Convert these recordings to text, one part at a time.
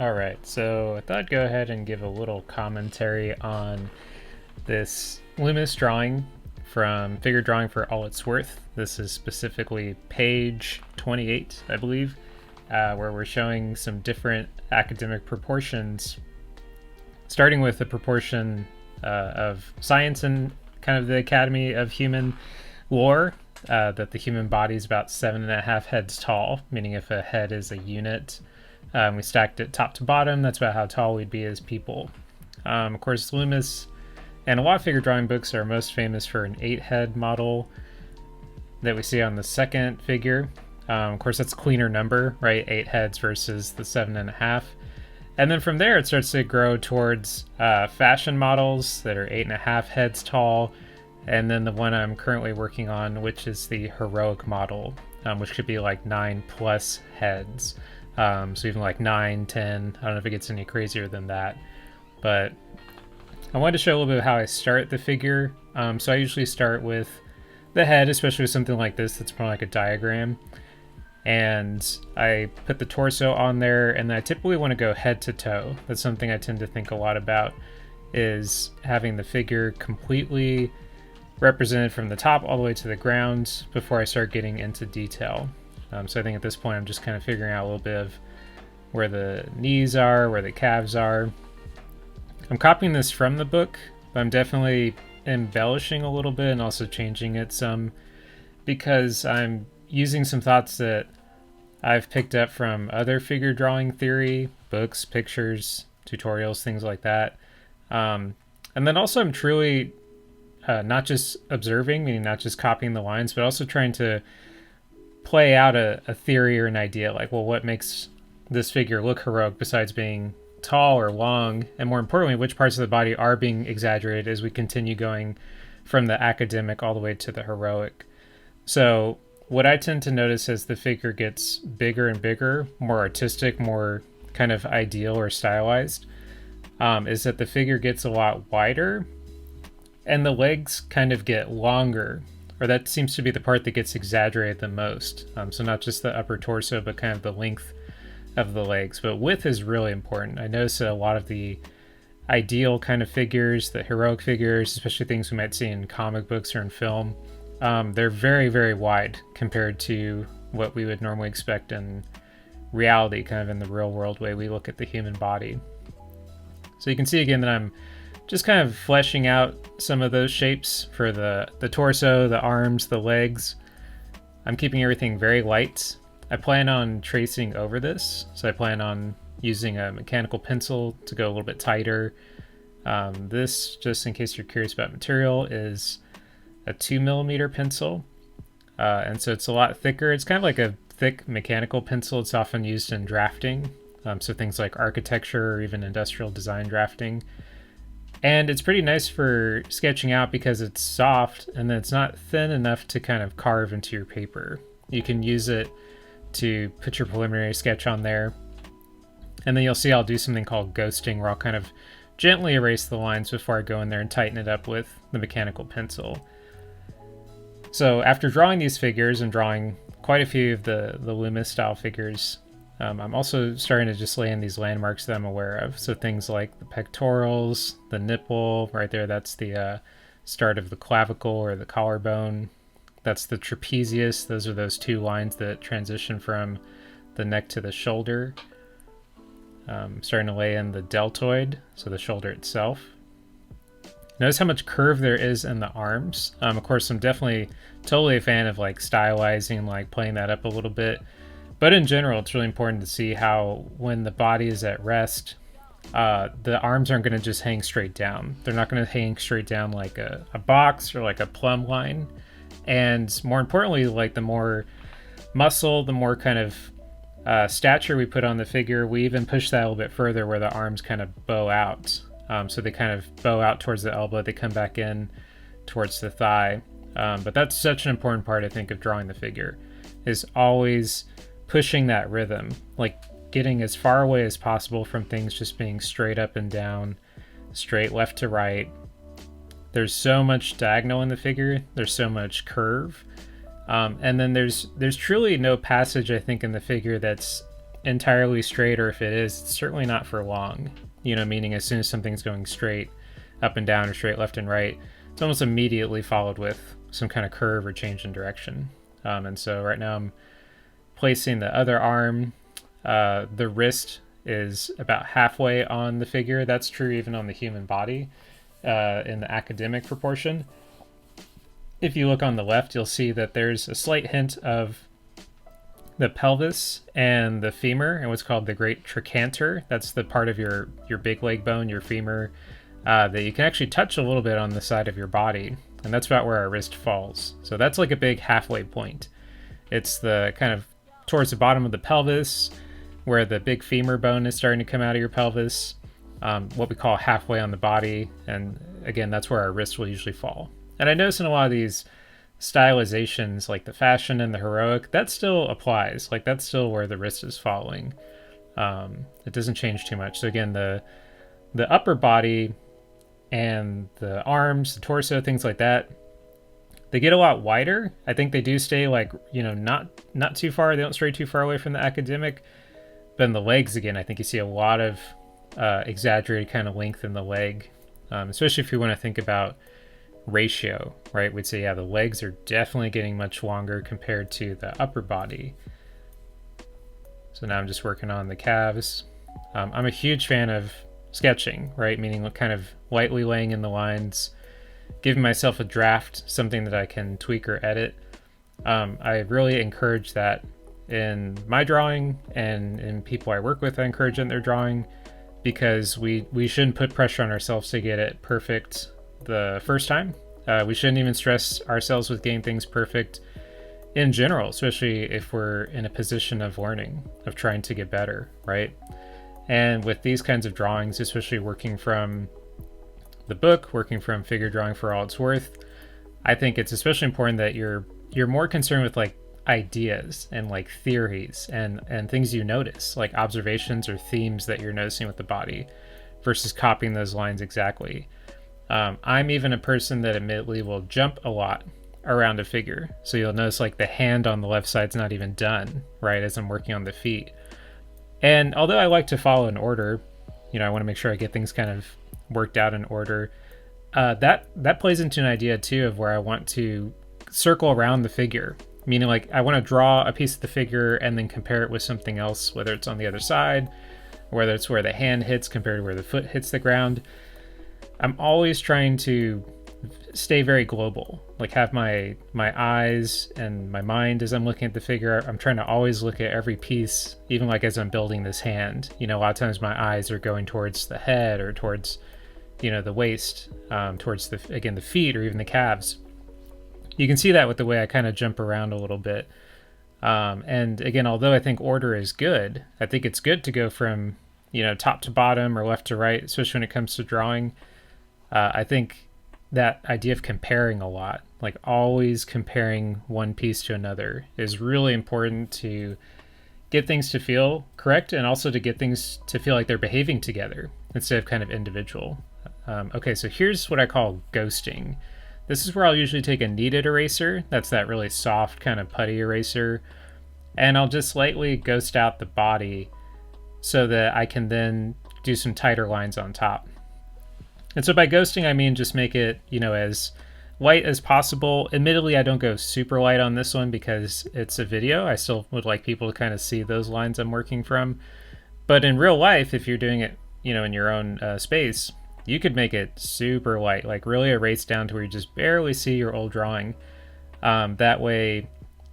All right, so I thought I'd go ahead and give a little commentary on this Loomis drawing from Figure Drawing for All It's Worth. This is specifically page 28, I believe, where we're showing some different academic proportions, starting with the proportion of science and kind of the Academy of Human lore, that the human body is about 7.5 heads tall, meaning if a head is a unit, we stacked it top to bottom. That's about how tall we'd be as people. Of course, Loomis and a lot of figure drawing books are most famous for an 8-head model that we see on the second figure. Of course, that's a cleaner number, right? 8 heads versus the 7.5. And then from there, it starts to grow towards fashion models that are 8.5 heads tall. And then the one I'm currently working on, which is the heroic model, which could be like 9+ heads. So even like 9, 10, I don't know if it gets any crazier than that. But I wanted to show a little bit of how I start the figure. So I usually start with the head, especially with something like this that's more like a diagram. And I put the torso on there, and then I typically want to go head to toe. That's something I tend to think a lot about, is having the figure completely represented from the top all the way to the ground before I start getting into detail. So I think at this point I'm just kind of figuring out a little bit of where the knees are, where the calves are. I'm copying this from the book, but I'm definitely embellishing a little bit and also changing it some because I'm using some thoughts that I've picked up from other figure drawing theory, books, pictures, tutorials, things like that. And then also I'm truly not just observing, meaning not just copying the lines, but also trying to play out a theory or an idea, like, well, what makes this figure look heroic besides being tall or long, and more importantly, which parts of the body are being exaggerated as we continue going from the academic all the way to the heroic. So what I tend to notice as the figure gets bigger and bigger, more artistic, more kind of ideal or stylized, is that the figure gets a lot wider and the legs kind of get longer, or that seems to be the part that gets exaggerated the most. So not just the upper torso, but kind of the length of the legs. But width is really important. I notice that a lot of the ideal kind of figures, the heroic figures, especially things we might see in comic books or in film, they're very, very wide compared to what we would normally expect in reality, kind of in the real world way we look at the human body. So you can see again that I'm just kind of fleshing out some of those shapes for the torso, the arms, the legs. I'm keeping everything very light. I plan on tracing over this, so I plan on using a mechanical pencil to go a little bit tighter. This, just in case you're curious about material, is a 2mm pencil, and so it's a lot thicker. It's kind of like a thick mechanical pencil. It's often used in drafting, so things like architecture or even industrial design drafting. And it's pretty nice for sketching out because it's soft and then it's not thin enough to kind of carve into your paper. You can use it to put your preliminary sketch on there. And then you'll see I'll do something called ghosting, where I'll kind of gently erase the lines before I go in there and tighten it up with the mechanical pencil. So after drawing these figures and drawing quite a few of the Loomis style figures, I'm also starting to just lay in these landmarks that I'm aware of. So things like the pectorals, the nipple, right there, that's the start of the clavicle or the collarbone. That's the trapezius. Those are those two lines that transition from the neck to the shoulder. Starting to lay in the deltoid, so the shoulder itself. Notice how much curve there is in the arms. Of course, I'm definitely totally a fan of like stylizing, like playing that up a little bit. But in general, it's really important to see how when the body is at rest, the arms aren't going to just hang straight down. They're not going to hang straight down like a box or like a plumb line. And more importantly, like the more muscle, the more kind of stature we put on the figure, we even push that a little bit further where the arms kind of bow out. So they kind of bow out towards the elbow, they come back in towards the thigh. But that's such an important part, I think, of drawing the figure, is always pushing that rhythm, like getting as far away as possible from things just being straight up and down, straight left to right. There's so much diagonal in the figure, there's so much curve, and then there's truly no passage, I think, in the figure that's entirely straight, or if it is, it's certainly not for long. Meaning as soon as something's going straight up and down or straight left and right, it's almost immediately followed with some kind of curve or change in direction. And so right now I'm placing the other arm. The wrist is about halfway on the figure. That's true even on the human body in the academic proportion. If you look on the left, you'll see that there's a slight hint of the pelvis and the femur and what's called the great trochanter. That's the part of your big leg bone, your femur, that you can actually touch a little bit on the side of your body. And that's about where our wrist falls. So that's like a big halfway point. It's the kind of towards the bottom of the pelvis where the big femur bone is starting to come out of your pelvis, what we call halfway on the body. And again, that's where our wrist will usually fall. And I notice in a lot of these stylizations, like the fashion and the heroic, that still applies. Like that's still where the wrist is falling. It doesn't change too much. So again, the upper body and the arms, the torso, things like that, they get a lot wider. I think they do stay like, not too far. They don't stray too far away from the academic. But in the legs, again, I think you see a lot of exaggerated kind of length in the leg, especially if you want to think about ratio, right? We'd say, yeah, the legs are definitely getting much longer compared to the upper body. So now I'm just working on the calves. I'm a huge fan of sketching, right? Meaning kind of lightly laying in the lines, giving myself a draft, something that I can tweak or edit. I really encourage that in my drawing, and in people I work with, I encourage in their drawing, because we shouldn't put pressure on ourselves to get it perfect the first time. We shouldn't even stress ourselves with getting things perfect in general, especially if we're in a position of learning, of trying to get better, right? And with these kinds of drawings, especially working from the book, working from Figure Drawing for All It's Worth, I think it's especially important that you're more concerned with like ideas and like theories and things you notice, like observations or themes that you're noticing with the body, versus copying those lines exactly. I'm even a person that admittedly will jump a lot around a figure. So you'll notice like the hand on the left side's not even done, right, as I'm working on the feet. And although I like to follow an order, I want to make sure I get things kind of worked out in order. That plays into an idea too of where I want to circle around the figure, meaning like I want to draw a piece of the figure and then compare it with something else, whether it's on the other side, whether it's where the hand hits compared to where the foot hits the ground. I'm always trying to stay very global, like have my eyes and my mind as I'm looking at the figure. I'm trying to always look at every piece, even like as I'm building this hand. A lot of times my eyes are going towards the head or towards, the waist, towards the feet or even the calves. You can see that with the way I kind of jump around a little bit. And again, although I think order is good, I think it's good to go from, top to bottom or left to right, especially when it comes to drawing. I think that idea of comparing a lot, like always comparing one piece to another, is really important to get things to feel correct and also to get things to feel like they're behaving together instead of kind of individual. Okay, so here's what I call ghosting. This is where I'll usually take a kneaded eraser. That's that really soft kind of putty eraser. And I'll just lightly ghost out the body so that I can then do some tighter lines on top. And so by ghosting, I mean just make it, as light as possible. Admittedly, I don't go super light on this one because it's a video. I still would like people to kind of see those lines I'm working from. But in real life, if you're doing it, in your own space, you could make it super light, like really erase down to where you just barely see your old drawing. That way,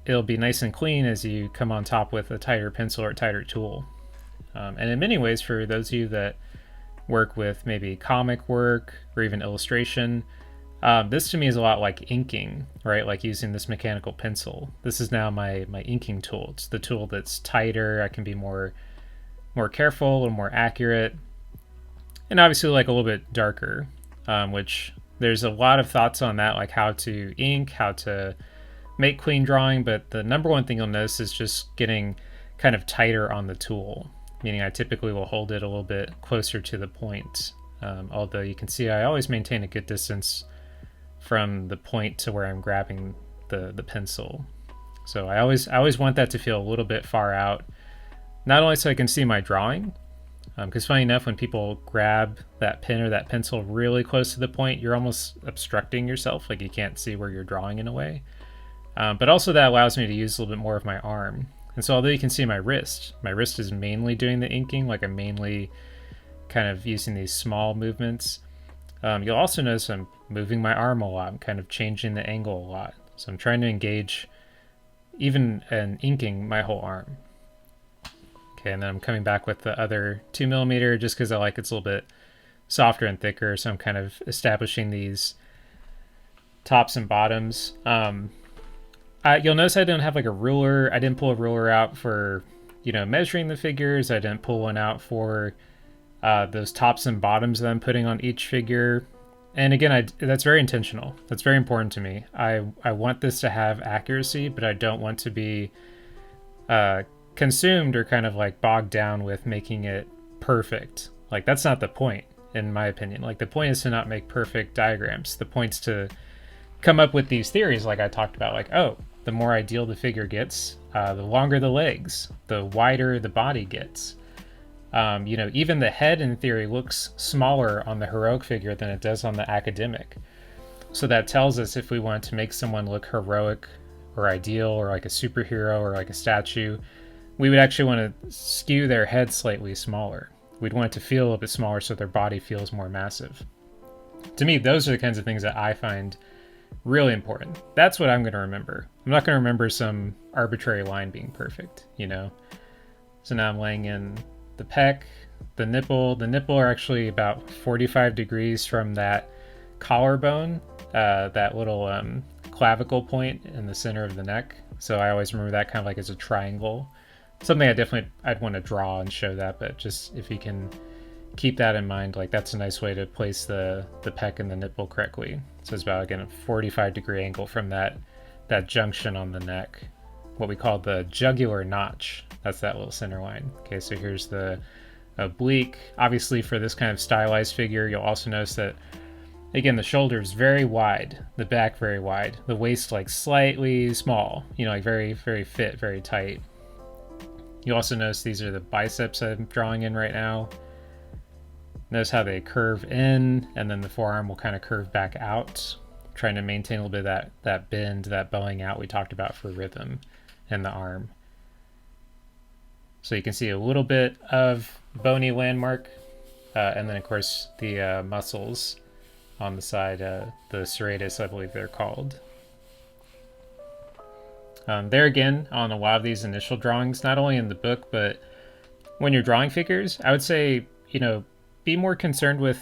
it'll be nice and clean as you come on top with a tighter pencil or a tighter tool. And in many ways, for those of you that work with maybe comic work or even illustration, this to me is a lot like inking, right? Like using this mechanical pencil. This is now my inking tool. It's the tool that's tighter. I can be more careful, a little more accurate, and obviously like a little bit darker, which there's a lot of thoughts on that, like how to ink, how to make clean drawing. But the number one thing you'll notice is just getting kind of tighter on the tool, meaning I typically will hold it a little bit closer to the point. Although you can see I always maintain a good distance from the point to where I'm grabbing the pencil. So I always want that to feel a little bit far out. not only so I can see my drawing, because funny enough, when people grab that pen or that pencil really close to the point, you're almost obstructing yourself, like you can't see where you're drawing in a way. But also that allows me to use a little bit more of my arm. And so although you can see my wrist is mainly doing the inking, like I'm mainly kind of using these small movements. You'll also notice I'm moving my arm a lot. I'm kind of changing the angle a lot. So I'm trying to engage even in inking my whole arm. Okay, and then I'm coming back with the other 2mm just because I like it's a little bit softer and thicker. So I'm kind of establishing these tops and bottoms. You'll notice I don't have like a ruler. I didn't pull a ruler out for, measuring the figures. I didn't pull one out for those tops and bottoms that I'm putting on each figure. And again, that's very intentional. That's very important to me. I want this to have accuracy, but I don't want to be consumed or kind of like bogged down with making it perfect. Like that's not the point, in my opinion. Like the point is to not make perfect diagrams. The point's to come up with these theories like I talked about, like, oh, the more ideal the figure gets, the longer the legs, the wider the body gets. Even the head in theory looks smaller on the heroic figure than it does on the academic. So that tells us if we want to make someone look heroic or ideal or like a superhero or like a statue, we would actually want to skew their head slightly smaller. We'd want it to feel a little bit smaller so their body feels more massive. To me, those are the kinds of things that I find really important. That's what I'm going to remember. I'm not going to remember some arbitrary line being perfect, So now I'm laying in the pec, the nipple. The nipple are actually about 45 degrees from that collarbone, that little clavicle point in the center of the neck. So I always remember that kind of like as a triangle. Something I'd want to draw and show that, but just if you can keep that in mind, like that's a nice way to place the pec and the nipple correctly. So it's about, again, a 45-degree angle from that junction on the neck, what we call the jugular notch. That's that little center line. Okay, so here's the oblique. Obviously, for this kind of stylized figure, you'll also notice that, again, the shoulders very wide, the back very wide, the waist like slightly small, like very, very fit, very tight. You also notice these are the biceps I'm drawing in right now. Notice how they curve in, and then the forearm will kind of curve back out, trying to maintain a little bit of that bend, that bowing out we talked about for rhythm in the arm. So you can see a little bit of bony landmark, and then of course the muscles on the side, the serratus, I believe they're called. There again, on a lot of these initial drawings, not only in the book, but when you're drawing figures, I would say, be more concerned with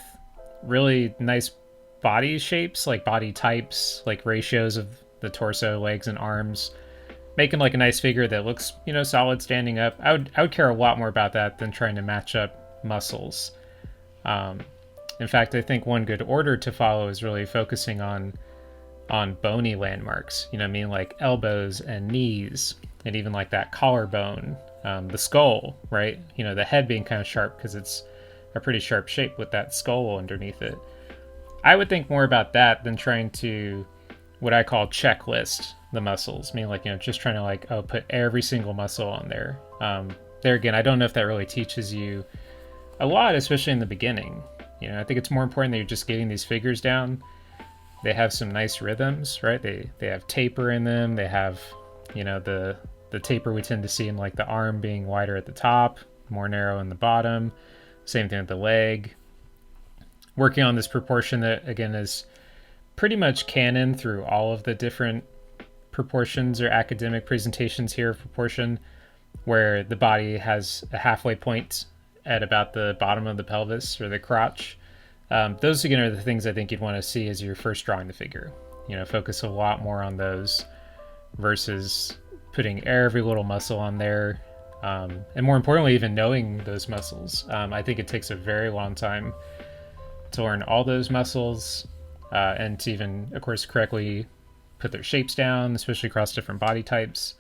really nice body shapes, like body types, like ratios of the torso, legs, and arms, making like a nice figure that looks, solid standing up. I would care a lot more about that than trying to match up muscles. In fact, I think one good order to follow is really focusing on bony landmarks, meaning like elbows and knees, and even like that collarbone, the skull, right? The head being kind of sharp because it's a pretty sharp shape with that skull underneath it. I would think more about that than trying to, what I call, checklist the muscles. Meaning like, just trying to like, put every single muscle on there. There again, I don't know if that really teaches you a lot, especially in the beginning. I think it's more important that you're just getting these figures down. They have some nice rhythms, right? They have taper in them. They have, the taper we tend to see in like the arm being wider at the top, more narrow in the bottom. Same thing with the leg. Working on this proportion that, again, is pretty much canon through all of the different proportions or academic presentations here of proportion, where the body has a halfway point at about the bottom of the pelvis or the crotch. Those, again, are the things I think you'd want to see as you're first drawing the figure. Focus a lot more on those versus putting every little muscle on there. And more importantly, even knowing those muscles. I think it takes a very long time to learn all those muscles and to even, of course, correctly put their shapes down, especially across different body types.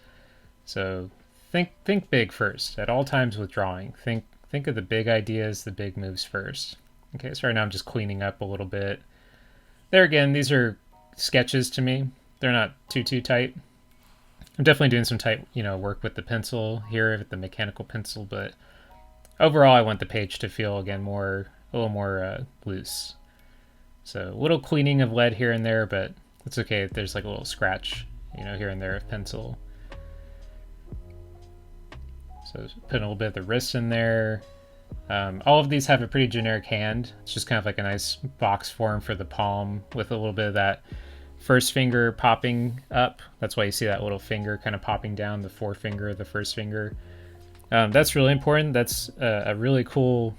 So think big first at all times with drawing. Think of the big ideas, the big moves first. Okay, so right now I'm just cleaning up a little bit. There again, these are sketches to me. They're not too tight. I'm definitely doing some tight, work with the pencil here, with the mechanical pencil, but overall I want the page to feel, again, a little more loose. So a little cleaning of lead here and there, but it's okay if there's like a little scratch, here and there of pencil. So putting a little bit of the wrist in there. All of these have a pretty generic hand. It's just kind of like a nice box form for the palm with a little bit of that first finger popping up. That's why you see that little finger kind of popping down, the forefinger of the first finger. That's really important. That's a really cool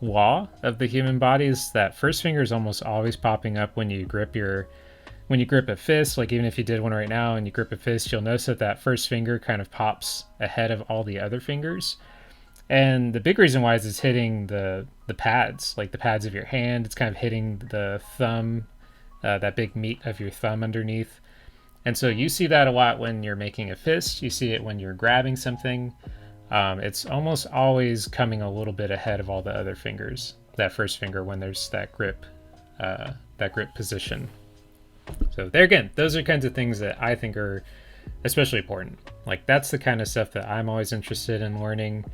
law of the human body, is that first finger is almost always popping up when you grip a fist. Like even if you did one right now and you grip a fist, you'll notice that that first finger kind of pops ahead of all the other fingers. And the big reason why is it's hitting the pads, like the pads of your hand. It's kind of hitting the thumb, that big meat of your thumb underneath. And so you see that a lot when you're making a fist. You see it when you're grabbing something. It's almost always coming a little bit ahead of all the other fingers, that first finger, when there's that grip position. So there again, those are kinds of things that I think are especially important. Like that's the kind of stuff that I'm always interested in learning.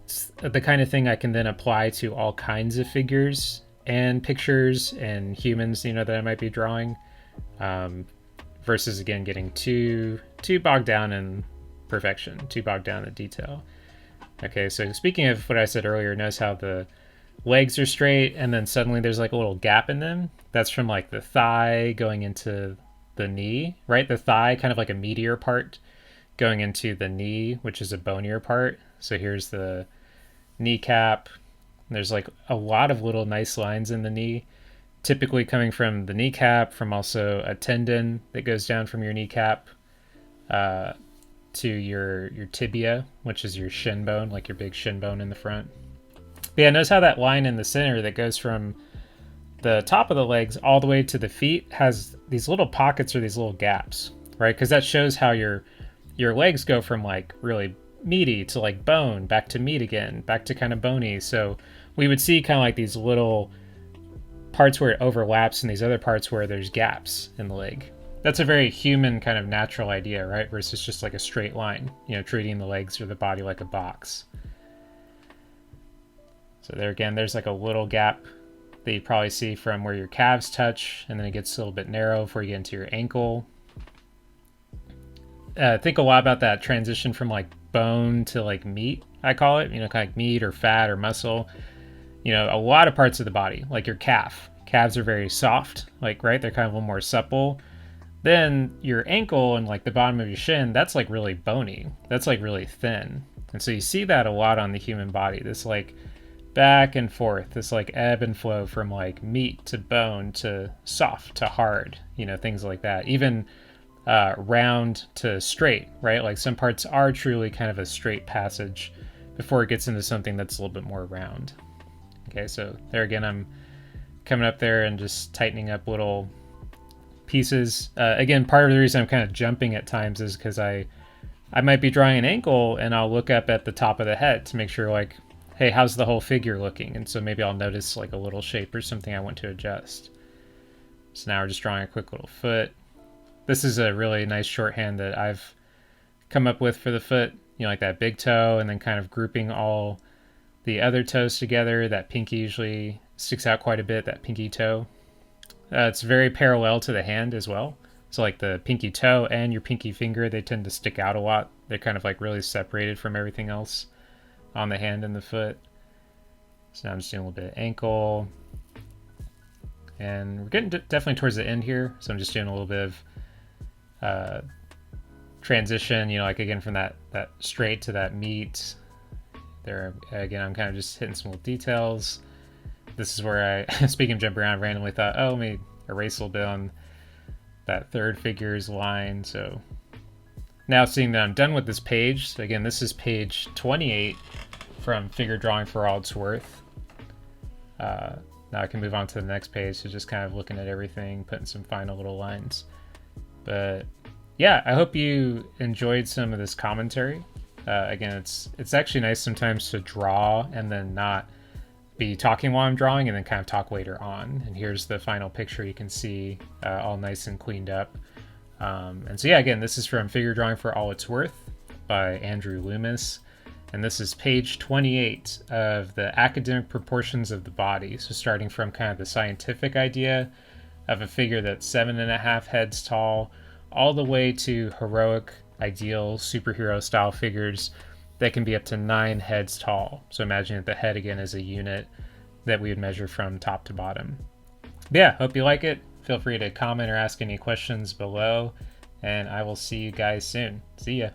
It's the kind of thing I can then apply to all kinds of figures and pictures and humans, that I might be drawing, versus again getting too bogged down in perfection, too bogged down in detail. Okay, so speaking of what I said earlier, notice how the legs are straight and then suddenly there's like a little gap in them. That's from like the thigh going into the knee, right? The thigh kind of like a meatier part going into the knee, which is a bonier part. So here's the kneecap. There's like a lot of little nice lines in the knee, typically coming from the kneecap, from also a tendon that goes down from your kneecap to your tibia, which is your shin bone, like your big shin bone in the front. But yeah, notice how that line in the center that goes from the top of the legs all the way to the feet has these little pockets or these little gaps, right? Because that shows how your legs go from like really meaty to like bone, back to meat again, back to kind of bony. So we would see kind of like these little parts where it overlaps and these other parts where there's gaps in the leg. That's a very human kind of natural idea, right? Versus just like a straight line, treating the legs or the body like a box. So there again, there's like a little gap that you probably see from where your calves touch, and then it gets a little bit narrow before you get into your ankle. Think a lot about that transition from like bone to like meat, I call it, kind of like meat or fat or muscle. A lot of parts of the body, like your calves are very soft, like, right? They're kind of a little more supple. Then your ankle and like the bottom of your shin, that's like really bony. That's like really thin. And so you see that a lot on the human body, this like back and forth, this like ebb and flow from like meat to bone to soft to hard, things like that. Even round to straight, right? Like some parts are truly kind of a straight passage before it gets into something that's a little bit more round. Okay, so there again, I'm coming up there and just tightening up little pieces. Again, part of the reason I'm kind of jumping at times is because I might be drawing an ankle and I'll look up at the top of the head to make sure like, hey, how's the whole figure looking? And so maybe I'll notice like a little shape or something I want to adjust. So now we're just drawing a quick little foot. This is a really nice shorthand that I've come up with for the foot, like that big toe and then kind of grouping all the other toes together. That pinky usually sticks out quite a bit, that pinky toe. It's very parallel to the hand as well. So like the pinky toe and your pinky finger, they tend to stick out a lot. They're kind of like really separated from everything else on the hand and the foot. So now I'm just doing a little bit of ankle. And we're getting definitely towards the end here. So I'm just doing a little bit of transition, like again from that straight to that meat. There again, I'm kind of just hitting some little details. This is where I, speaking of jumping around, randomly thought, oh, let me erase a little bit on that third figure's line. So now seeing that I'm done with this page, so again, this is page 28 from Figure Drawing for All It's Worth. Now I can move on to the next page, so just kind of looking at everything, putting some final little lines. But yeah, I hope you enjoyed some of this commentary. Again, it's actually nice sometimes to draw and then not be talking while I'm drawing and then kind of talk later on. And here's the final picture you can see, all nice and cleaned up. And so yeah, again, this is from Figure Drawing for All It's Worth by Andrew Loomis. And this is page 28 of the academic proportions of the body. So starting from kind of the scientific idea of a figure that's 7.5 heads tall, all the way to heroic, ideal, superhero style figures that can be up to 9 heads tall. So imagine that the head again is a unit that we would measure from top to bottom. But yeah, hope you like it. Feel free to comment or ask any questions below, and I will see you guys soon. See ya.